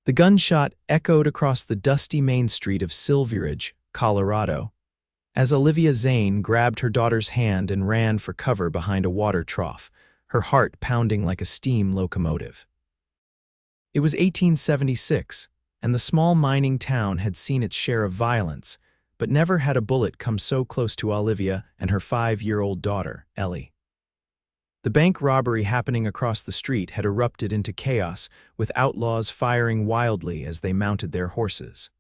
The gunshot echoed across the dusty main street of Silverridge, Colorado, as Olivia Zane grabbed her daughter's hand and ran for cover behind a water trough, her heart pounding like a steam locomotive. It was 1876, and the small mining town had seen its share of violence, but never had a bullet come so close to Olivia and her 5-year-old daughter, Ellie. The bank robbery happening across the street had erupted into chaos, with outlaws firing wildly as they mounted their horses.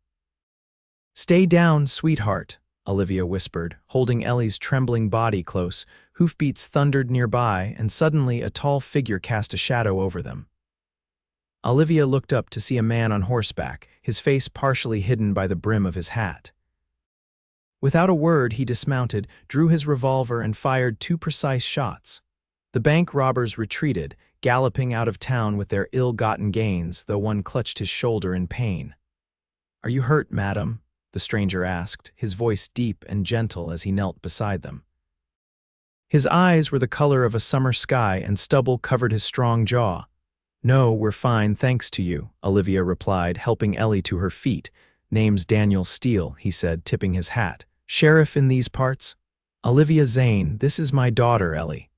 "Stay down, sweetheart," Olivia whispered, holding Ellie's trembling body close. Hoofbeats thundered nearby, and suddenly a tall figure cast a shadow over them. Olivia looked up to see a man on horseback, his face partially hidden by the brim of his hat. Without a word, he dismounted, drew his revolver, and fired 2 precise shots. The bank robbers retreated, galloping out of town with their ill-gotten gains, though one clutched his shoulder in pain. "Are you hurt, madam?" the stranger asked, his voice deep and gentle as he knelt beside them. His eyes were the color of a summer sky, and stubble covered his strong jaw. "No, we're fine, thanks to you," Olivia replied, helping Ellie to her feet. "Name's Daniel Steele," he said, tipping his hat. "Sheriff in these parts?" "Olivia Zane, this is my daughter, Ellie."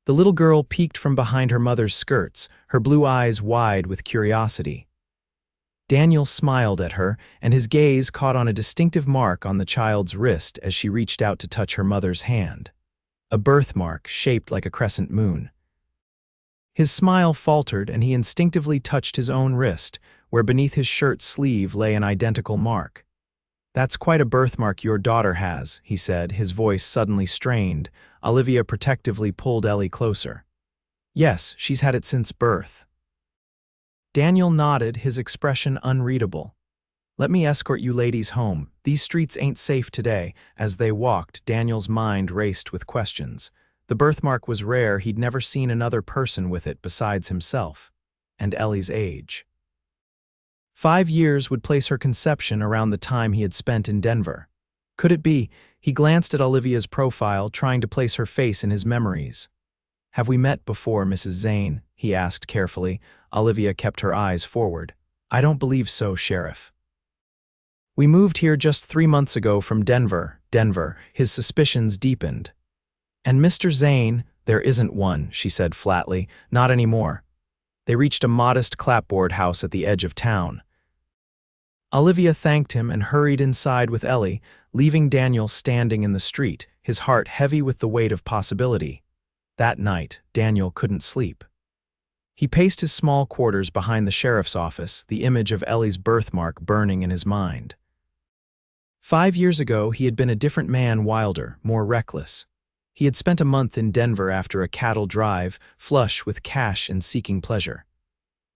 The little girl peeked from behind her mother's skirts, her blue eyes wide with curiosity. Daniel smiled at her, and his gaze caught on a distinctive mark on the child's wrist as she reached out to touch her mother's hand. A birthmark shaped like a crescent moon. His smile faltered, and he instinctively touched his own wrist, where beneath his shirt sleeve lay an identical mark. "That's quite a birthmark your daughter has," he said, his voice suddenly strained. Olivia protectively pulled Ellie closer. "Yes, she's had it since birth." Daniel nodded, his expression unreadable. "Let me escort you ladies home. These streets ain't safe today." As they walked, Daniel's mind raced with questions. The birthmark was rare, he'd never seen another person with it besides himself. And Ellie's age. 5 years would place her conception around the time he had spent in Denver. Could it be? He glanced at Olivia's profile, trying to place her face in his memories. "Have we met before, Mrs. Zane?" he asked carefully. Olivia kept her eyes forward. "I don't believe so, Sheriff. We moved here just 3 months ago from Denver." His suspicions deepened. "And Mr. Zane?" "There isn't one," she said flatly. "Not anymore." They reached a modest clapboard house at the edge of town. Olivia thanked him and hurried inside with Ellie, leaving Daniel standing in the street, his heart heavy with the weight of possibility. That night, Daniel couldn't sleep. He paced his small quarters behind the sheriff's office, the image of Ellie's birthmark burning in his mind. 5 years ago, he had been a different man, wilder, more reckless. He had spent a month in Denver after a cattle drive, flush with cash and seeking pleasure.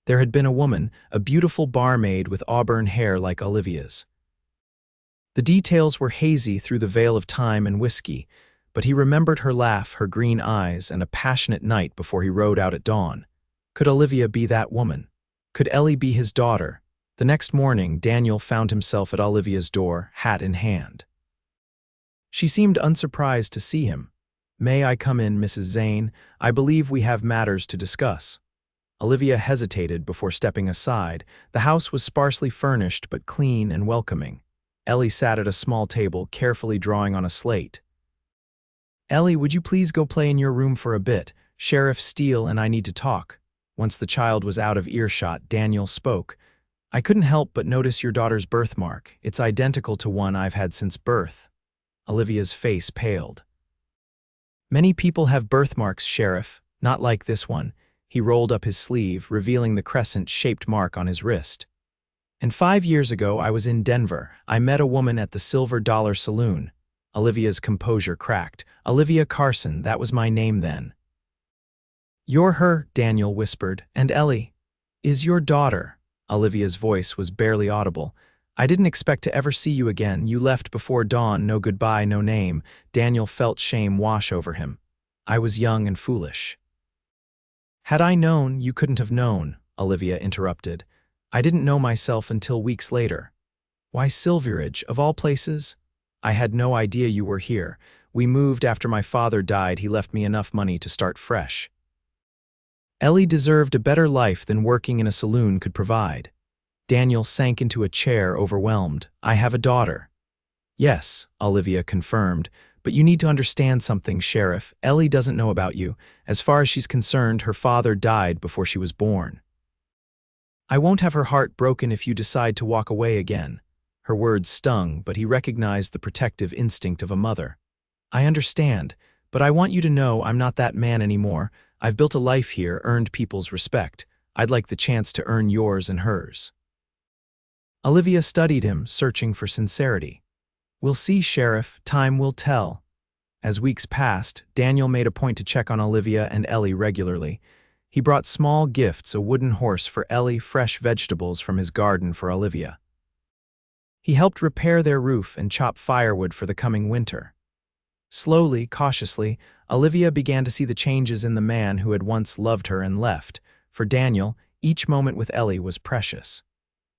There had been a woman, a beautiful barmaid with auburn hair like Olivia's. The details were hazy through the veil of time and whiskey, but he remembered her laugh, her green eyes, and a passionate night before he rode out at dawn. Could Olivia be that woman? Could Ellie be his daughter? The next morning, Daniel found himself at Olivia's door, hat in hand. She seemed unsurprised to see him. "May I come in, Mrs. Zane? I believe we have matters to discuss." Olivia hesitated before stepping aside. The house was sparsely furnished but clean and welcoming. Ellie sat at a small table, carefully drawing on a slate. "Ellie, would you please go play in your room for a bit? Sheriff Steele and I need to talk." Once the child was out of earshot, Daniel spoke. "I couldn't help but notice your daughter's birthmark. It's identical to one I've had since birth." Olivia's face paled. "Many people have birthmarks, Sheriff, not like this one." He rolled up his sleeve, revealing the crescent-shaped mark on his wrist. "And 5 years ago, I was in Denver. I met a woman at the Silver Dollar Saloon." Olivia's composure cracked. "Olivia Carson, that was my name then." "You're her," Daniel whispered. "And Ellie is your daughter." Olivia's voice was barely audible. "I didn't expect to ever see you again. You left before dawn, no goodbye, no name." Daniel felt shame wash over him. "I was young and foolish." "Had I known, you couldn't have known," Olivia interrupted. "I didn't know myself until weeks later." "Why Silverridge, of all places?" "I had no idea you were here. We moved after my father died. He left me enough money to start fresh." Ellie deserved a better life than working in a saloon could provide. Daniel sank into a chair, overwhelmed. I have a daughter. Yes, Olivia confirmed, but you need to understand something, Sheriff. Ellie doesn't know about you. As far as she's concerned, her father died before she was born. I won't have her heart broken if you decide to walk away again. Her words stung, but he recognized the protective instinct of a mother. I understand, but I want you to know I'm not that man anymore. I've built a life here, earned people's respect. I'd like the chance to earn yours and hers. Olivia studied him, searching for sincerity. We'll see, Sheriff. Time will tell. As weeks passed, Daniel made a point to check on Olivia and Ellie regularly. He brought small gifts, a wooden horse for Ellie, fresh vegetables from his garden for Olivia. He helped repair their roof and chop firewood for the coming winter. Slowly, cautiously, Olivia began to see the changes in the man who had once loved her and left. For Daniel, each moment with Ellie was precious.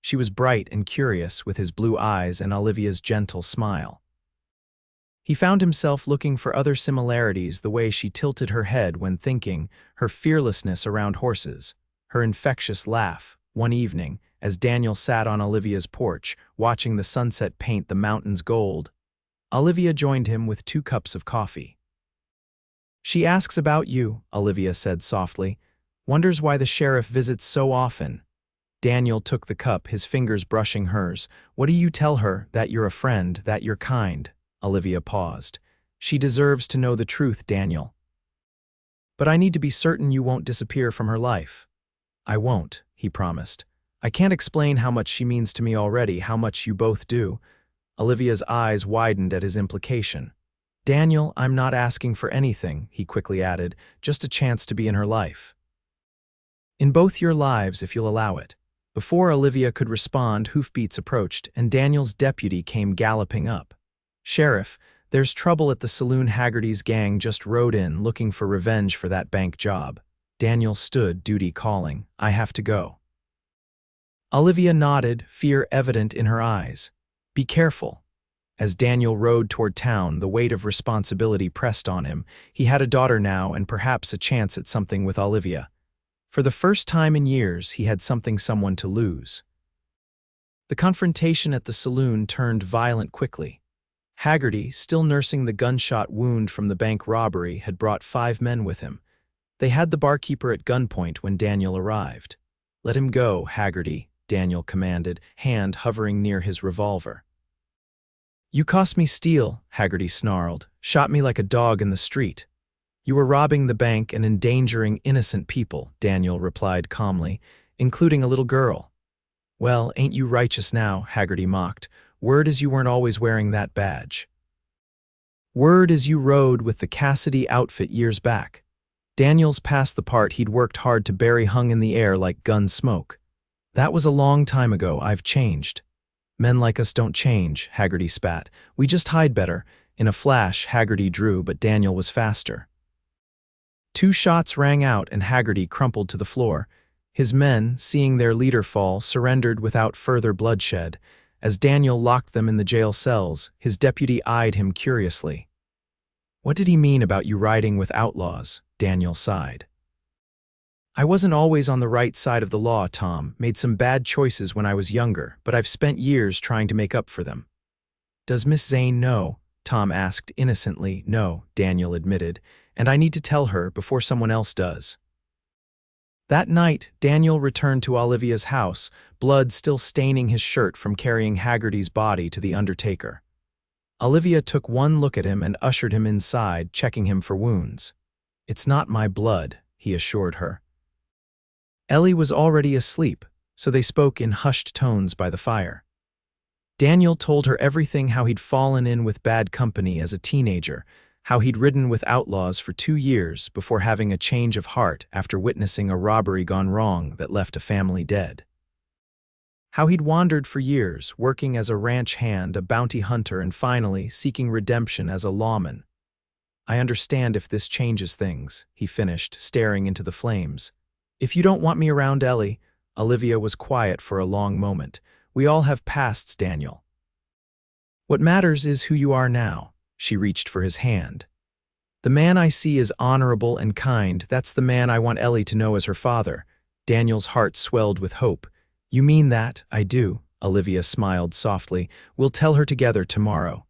She was bright and curious, with his blue eyes and Olivia's gentle smile. He found himself looking for other similarities, the way she tilted her head when thinking, her fearlessness around horses, her infectious laugh. One evening, as Daniel sat on Olivia's porch, watching the sunset paint the mountains gold, Olivia joined him with 2 cups of coffee. She asks about you, Olivia said softly. Wonders why the sheriff visits so often. Daniel took the cup, his fingers brushing hers. What do you tell her? That you're a friend, that you're kind? Olivia paused. She deserves to know the truth, Daniel. But I need to be certain you won't disappear from her life. I won't, he promised. I can't explain how much she means to me already, how much you both do. Olivia's eyes widened at his implication. Daniel, I'm not asking for anything, he quickly added, just a chance to be in her life. In both your lives, if you'll allow it. Before Olivia could respond, hoofbeats approached, and Daniel's deputy came galloping up. Sheriff, there's trouble at the saloon. Haggerty's gang just rode in, looking for revenge for that bank job. Daniel stood, duty calling. I have to go. Olivia nodded, fear evident in her eyes. Be careful. As Daniel rode toward town, the weight of responsibility pressed on him. He had a daughter now and perhaps a chance at something with Olivia. For the first time in years, he had someone to lose. The confrontation at the saloon turned violent quickly. Haggerty, still nursing the gunshot wound from the bank robbery, had brought 5 men with him. They had the barkeeper at gunpoint when Daniel arrived. Let him go, Haggerty, Daniel commanded, hand hovering near his revolver. You cost me Steele, Haggerty snarled, shot me like a dog in the street. You were robbing the bank and endangering innocent people, Daniel replied calmly, including a little girl. Well, ain't you righteous now, Haggerty mocked. Word is you weren't always wearing that badge. Word is you rode with the Cassidy outfit years back. Daniel's past the part he'd worked hard to bury hung in the air like gun smoke. That was a long time ago. I've changed. Men like us don't change, Haggerty spat. We just hide better. In a flash, Haggerty drew, but Daniel was faster. 2 shots rang out and Haggerty crumpled to the floor. His men, seeing their leader fall, surrendered without further bloodshed. As Daniel locked them in the jail cells, his deputy eyed him curiously. What did he mean about you riding with outlaws? Daniel sighed. I wasn't always on the right side of the law, Tom. Made some bad choices when I was younger, but I've spent years trying to make up for them. Does Miss Zane know? Tom asked innocently. No, Daniel admitted, and I need to tell her before someone else does. That night, Daniel returned to Olivia's house, blood still staining his shirt from carrying Haggerty's body to the undertaker. Olivia took one look at him and ushered him inside, checking him for wounds. It's not my blood, he assured her. Ellie was already asleep, so they spoke in hushed tones by the fire. Daniel told her everything, how he'd fallen in with bad company as a teenager, how he'd ridden with outlaws for 2 years before having a change of heart after witnessing a robbery gone wrong that left a family dead. How he'd wandered for years, working as a ranch hand, a bounty hunter, and finally seeking redemption as a lawman. I understand if this changes things, he finished, staring into the flames. If you don't want me around, Ellie. Olivia was quiet for a long moment. We all have pasts, Daniel. What matters is who you are now. She reached for his hand. The man I see is honorable and kind. That's the man I want Ellie to know as her father. Daniel's heart swelled with hope. You mean that? I do. Olivia smiled softly. We'll tell her together tomorrow.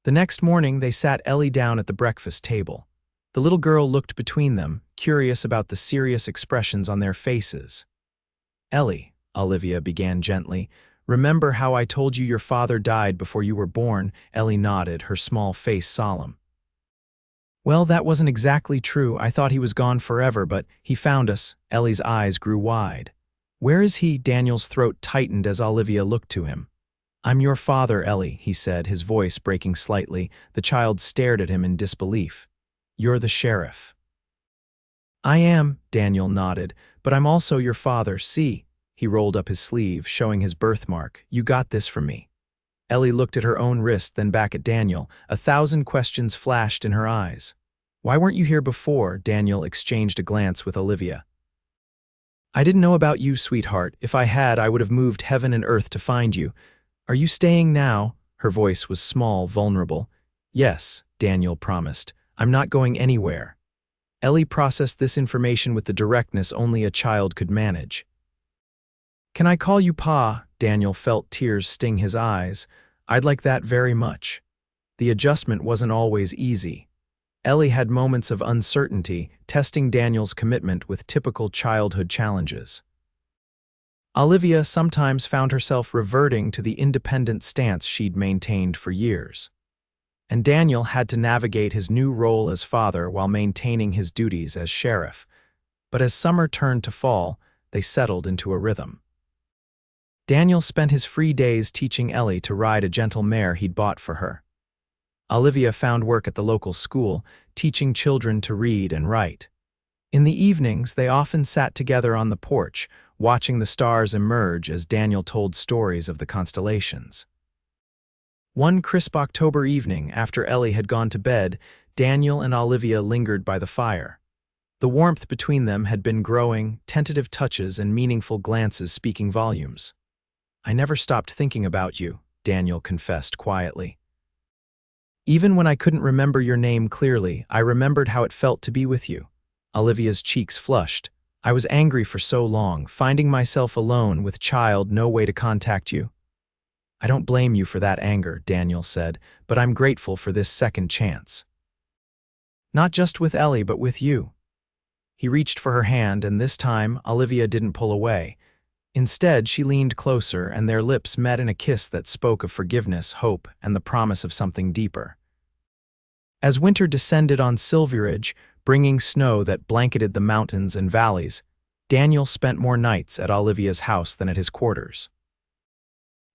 The next morning, they sat Ellie down at the breakfast table. The little girl looked between them, curious about the serious expressions on their faces. Ellie, Olivia began gently, remember how I told you your father died before you were born? Ellie nodded, her small face solemn. Well, that wasn't exactly true. I thought he was gone forever, but he found us. Ellie's eyes grew wide. Where is he? Daniel's throat tightened as Olivia looked to him. I'm your father, Ellie, he said, his voice breaking slightly. The child stared at him in disbelief. You're the sheriff. I am, Daniel nodded, but I'm also your father. See? He rolled up his sleeve, showing his birthmark. You got this from me. Ellie looked at her own wrist, then back at Daniel. 1,000 questions flashed in her eyes. Why weren't you here before? Daniel exchanged a glance with Olivia. I didn't know about you, sweetheart. If I had, I would have moved heaven and earth to find you. Are you staying now? Her voice was small, vulnerable. Yes, Daniel promised. I'm not going anywhere. Ellie processed this information with the directness only a child could manage. Can I call you Pa? Daniel felt tears sting his eyes. I'd like that very much. The adjustment wasn't always easy. Ellie had moments of uncertainty, testing Daniel's commitment with typical childhood challenges. Olivia sometimes found herself reverting to the independent stance she'd maintained for years. And Daniel had to navigate his new role as father while maintaining his duties as sheriff. But as summer turned to fall, they settled into a rhythm. Daniel spent his free days teaching Ellie to ride a gentle mare he'd bought for her. Olivia found work at the local school, teaching children to read and write. In the evenings, they often sat together on the porch, watching the stars emerge as Daniel told stories of the constellations. One crisp October evening, after Ellie had gone to bed, Daniel and Olivia lingered by the fire. The warmth between them had been growing, tentative touches and meaningful glances speaking volumes. I never stopped thinking about you, Daniel confessed quietly. Even when I couldn't remember your name clearly, I remembered how it felt to be with you. Olivia's cheeks flushed. I was angry for so long, finding myself alone with child, no way to contact you. I don't blame you for that anger, Daniel said, but I'm grateful for this second chance. Not just with Ellie, but with you. He reached for her hand, and this time, Olivia didn't pull away. Instead, she leaned closer, and their lips met in a kiss that spoke of forgiveness, hope, and the promise of something deeper. As winter descended on Silverridge, bringing snow that blanketed the mountains and valleys, Daniel spent more nights at Olivia's house than at his quarters.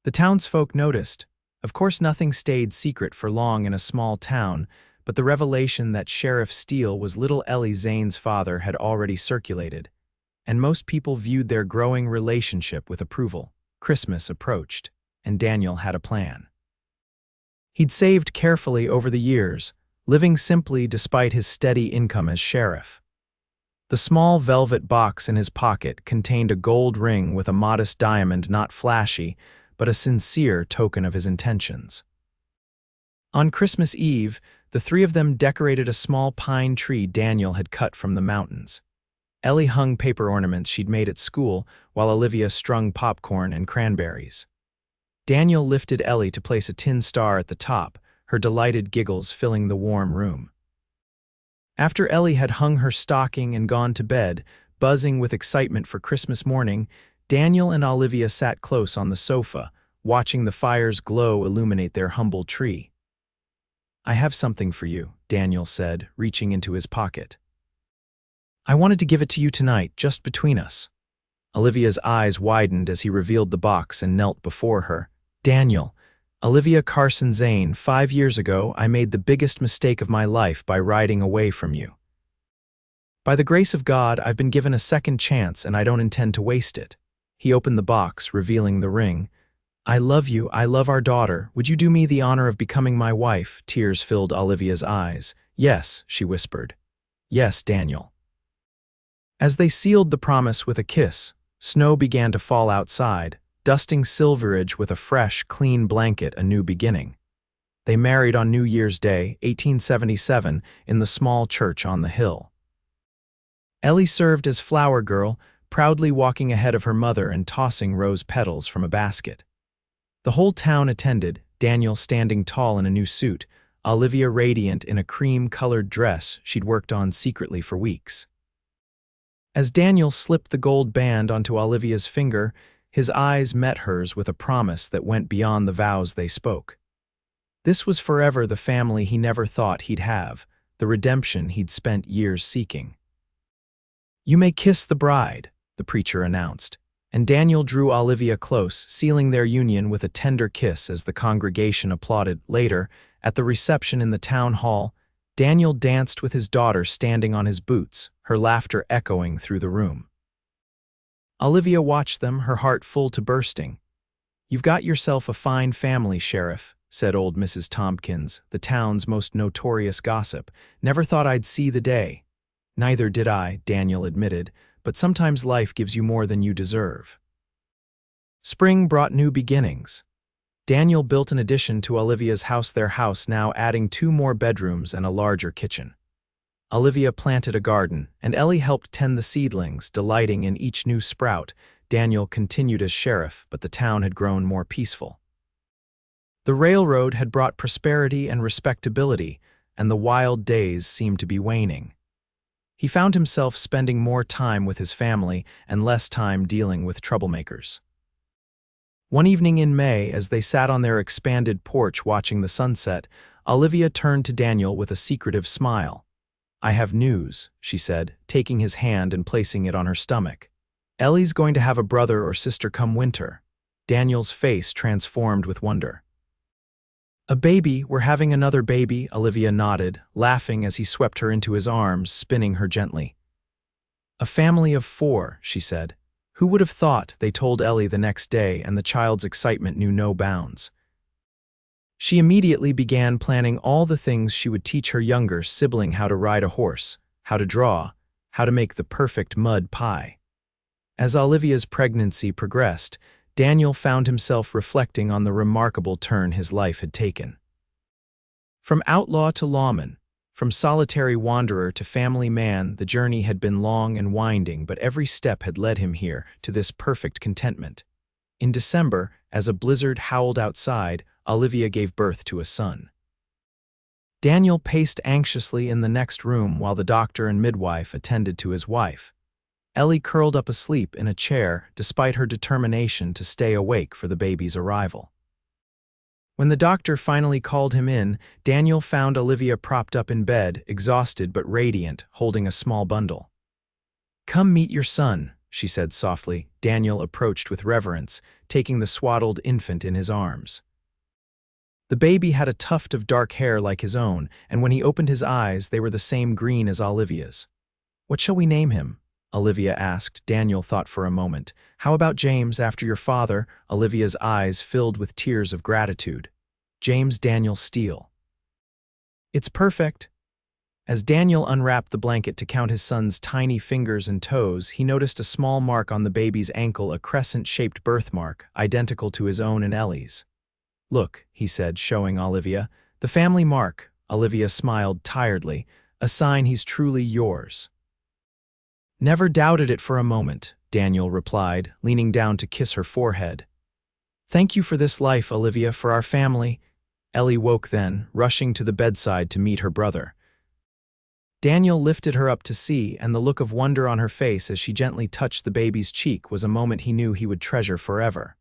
The townsfolk noticed. Of course, nothing stayed secret for long in a small town, but the revelation that Sheriff Steele was little Ellie Zane's father had already circulated, and most people viewed their growing relationship with approval. Christmas approached, and Daniel had a plan. He'd saved carefully over the years, living simply despite his steady income as sheriff. The small velvet box in his pocket contained a gold ring with a modest diamond, not flashy, but a sincere token of his intentions. On Christmas Eve, the three of them decorated a small pine tree Daniel had cut from the mountains. Ellie hung paper ornaments she'd made at school, while Olivia strung popcorn and cranberries. Daniel lifted Ellie to place a tin star at the top, her delighted giggles filling the warm room. After Ellie had hung her stocking and gone to bed, buzzing with excitement for Christmas morning, Daniel and Olivia sat close on the sofa, watching the fire's glow illuminate their humble tree. I have something for you, Daniel said, reaching into his pocket. I wanted to give it to you tonight, just between us. Olivia's eyes widened as he revealed the box and knelt before her. Daniel, Olivia Carson Zane, 5 years ago, I made the biggest mistake of my life by riding away from you. By the grace of God, I've been given a second chance and I don't intend to waste it. He opened the box, revealing the ring. I love you, I love our daughter. Would you do me the honor of becoming my wife? Tears filled Olivia's eyes. Yes, she whispered. Yes, Daniel. As they sealed the promise with a kiss, snow began to fall outside, dusting Silverridge with a fresh, clean blanket, a new beginning. They married on New Year's Day, 1877, in the small church on the hill. Ellie served as flower girl, proudly walking ahead of her mother and tossing rose petals from a basket. The whole town attended, Daniel standing tall in a new suit, Olivia radiant in a cream-colored dress she'd worked on secretly for weeks. As Daniel slipped the gold band onto Olivia's finger, his eyes met hers with a promise that went beyond the vows they spoke. This was forever the family he never thought he'd have, the redemption he'd spent years seeking. "You may kiss the bride," the preacher announced, and Daniel drew Olivia close, sealing their union with a tender kiss as the congregation applauded. Later, at the reception in the town hall, Daniel danced with his daughter standing on his boots, her laughter echoing through the room. Olivia watched them, her heart full to bursting. "You've got yourself a fine family, Sheriff," said old Mrs. Tompkins, the town's most notorious gossip. "Never thought I'd see the day." "Neither did I," Daniel admitted, "but sometimes life gives you more than you deserve." Spring brought new beginnings. Daniel built an addition to Olivia's house, their house now adding 2 more bedrooms and a larger kitchen. Olivia planted a garden, and Ellie helped tend the seedlings, delighting in each new sprout. Daniel continued as sheriff, but the town had grown more peaceful. The railroad had brought prosperity and respectability, and the wild days seemed to be waning. He found himself spending more time with his family and less time dealing with troublemakers. One evening in May, as they sat on their expanded porch watching the sunset, Olivia turned to Daniel with a secretive smile. "I have news," she said, taking his hand and placing it on her stomach. "Ellie's going to have a brother or sister come winter." Daniel's face transformed with wonder. "A baby, we're having another baby," Olivia nodded, laughing as he swept her into his arms, spinning her gently. "A family of 4, she said. "Who would have thought?" they told Ellie the next day, and the child's excitement knew no bounds. She immediately began planning all the things she would teach her younger sibling: how to ride a horse, how to draw, how to make the perfect mud pie. As Olivia's pregnancy progressed, Daniel found himself reflecting on the remarkable turn his life had taken. From outlaw to lawman, from solitary wanderer to family man, the journey had been long and winding, but every step had led him here, to this perfect contentment. In December, as a blizzard howled outside, Olivia gave birth to a son. Daniel paced anxiously in the next room while the doctor and midwife attended to his wife. Ellie curled up asleep in a chair, despite her determination to stay awake for the baby's arrival. When the doctor finally called him in, Daniel found Olivia propped up in bed, exhausted but radiant, holding a small bundle. "Come meet your son," she said softly. Daniel approached with reverence, taking the swaddled infant in his arms. The baby had a tuft of dark hair like his own, and when he opened his eyes, they were the same green as Olivia's. "What shall we name him?" Olivia asked. Daniel thought for a moment. "How about James, after your father?" Olivia's eyes filled with tears of gratitude. "James Daniel Steele." "It's perfect." As Daniel unwrapped the blanket to count his son's tiny fingers and toes, he noticed a small mark on the baby's ankle, a crescent-shaped birthmark, identical to his own and Ellie's. "Look," he said, showing Olivia. "The family mark." Olivia smiled tiredly. "A sign he's truly yours." "Never doubted it for a moment," Daniel replied, leaning down to kiss her forehead. "Thank you for this life, Olivia, for our family." Ellie woke then, rushing to the bedside to meet her brother. Daniel lifted her up to see, and the look of wonder on her face as she gently touched the baby's cheek was a moment he knew he would treasure forever.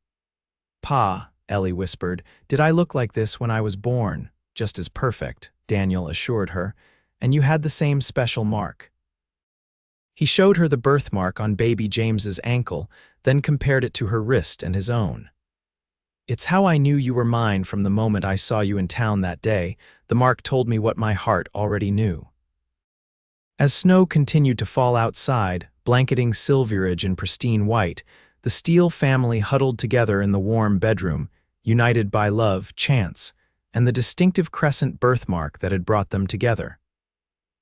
"Pa," Ellie whispered, "did I look like this when I was born?" "Just as perfect," Daniel assured her. "And you had the same special mark." He showed her the birthmark on baby James's ankle, then compared it to her wrist and his own. "It's how I knew you were mine from the moment I saw you in town that day. The mark told me what my heart already knew." As snow continued to fall outside, blanketing Silverridge in pristine white, the Steele family huddled together in the warm bedroom, united by love, chance, and the distinctive crescent birthmark that had brought them together.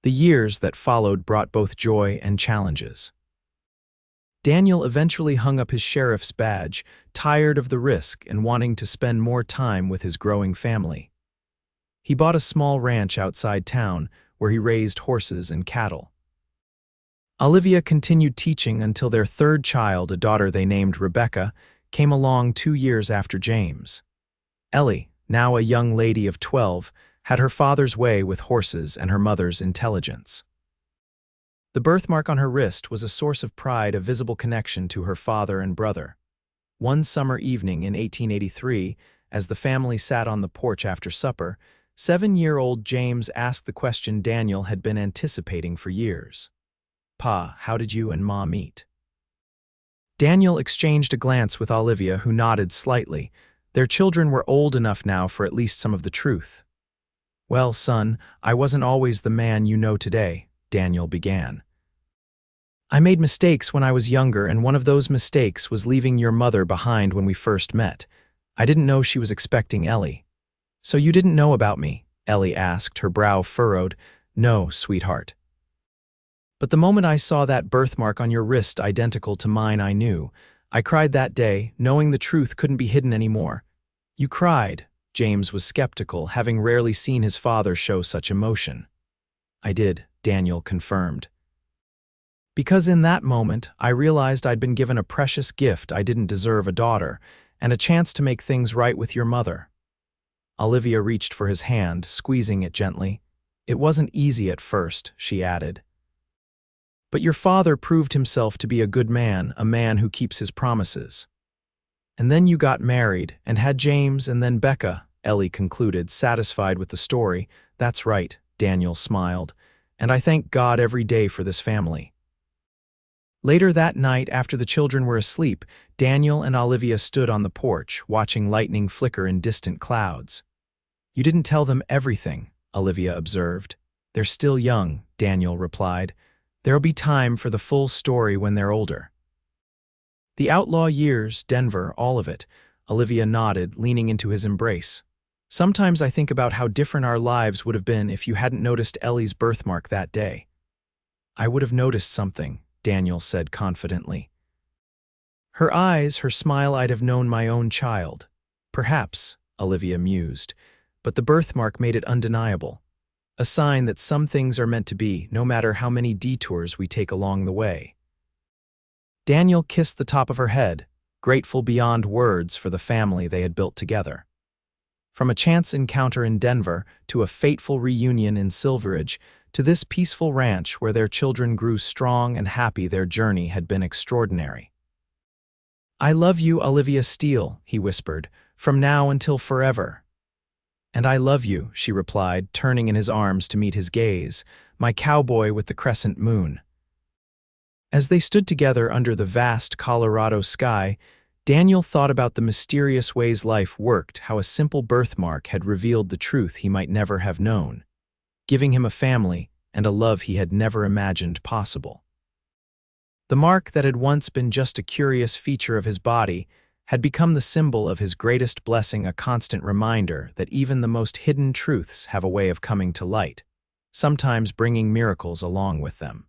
The years that followed brought both joy and challenges. Daniel eventually hung up his sheriff's badge, tired of the risk and wanting to spend more time with his growing family. He bought a small ranch outside town where he raised horses and cattle. Olivia continued teaching until their third child, a daughter they named Rebecca, came along 2 years after James. Ellie, now a young lady of 12, had her father's way with horses and her mother's intelligence. The birthmark on her wrist was a source of pride, a visible connection to her father and brother. One summer evening in 1883, as the family sat on the porch after supper, 7-year-old James asked the question Daniel had been anticipating for years. "Pa, how did you and Ma meet?" Daniel exchanged a glance with Olivia, who nodded slightly. Their children were old enough now for at least some of the truth. "Well, son, I wasn't always the man you know today," Daniel began. "I made mistakes when I was younger, and one of those mistakes was leaving your mother behind when we first met. I didn't know she was expecting Ellie." "So you didn't know about me?" Ellie asked, her brow furrowed. "No, sweetheart. But the moment I saw that birthmark on your wrist identical to mine, I knew. I cried that day, knowing the truth couldn't be hidden anymore." "You cried?" James was skeptical, having rarely seen his father show such emotion. "I did," Daniel confirmed. "Because in that moment, I realized I'd been given a precious gift. I didn't deserve a daughter, and a chance to make things right with your mother." Olivia reached for his hand, squeezing it gently. "It wasn't easy at first," she added. "But your father proved himself to be a good man, a man who keeps his promises. And then you got married, and had James and then Becca," Ellie concluded, satisfied with the story. "That's right," Daniel smiled. "And I thank God every day for this family." Later that night, after the children were asleep, Daniel and Olivia stood on the porch, watching lightning flicker in distant clouds. "You didn't tell them everything," Olivia observed. "They're still young," Daniel replied. "There'll be time for the full story when they're older." "The outlaw years, Denver, all of it," Olivia nodded, leaning into his embrace. "Sometimes I think about how different our lives would have been if you hadn't noticed Ellie's birthmark that day." "I would have noticed something," Daniel said confidently. "Her eyes, her smile, I'd have known my own child." "Perhaps," Olivia mused, "but the birthmark made it undeniable. A sign that some things are meant to be, no matter how many detours we take along the way." Daniel kissed the top of her head, grateful beyond words for the family they had built together. From a chance encounter in Denver to a fateful reunion in Silverridge to this peaceful ranch where their children grew strong and happy, their journey had been extraordinary. "I love you, Olivia Steele," he whispered, "from now until forever." "And I love you," she replied, turning in his arms to meet his gaze, "my cowboy with the crescent moon." As they stood together under the vast Colorado sky, Daniel thought about the mysterious ways life worked, how a simple birthmark had revealed the truth he might never have known, giving him a family and a love he had never imagined possible. The mark that had once been just a curious feature of his body had become the symbol of his greatest blessing, a constant reminder that even the most hidden truths have a way of coming to light, sometimes bringing miracles along with them.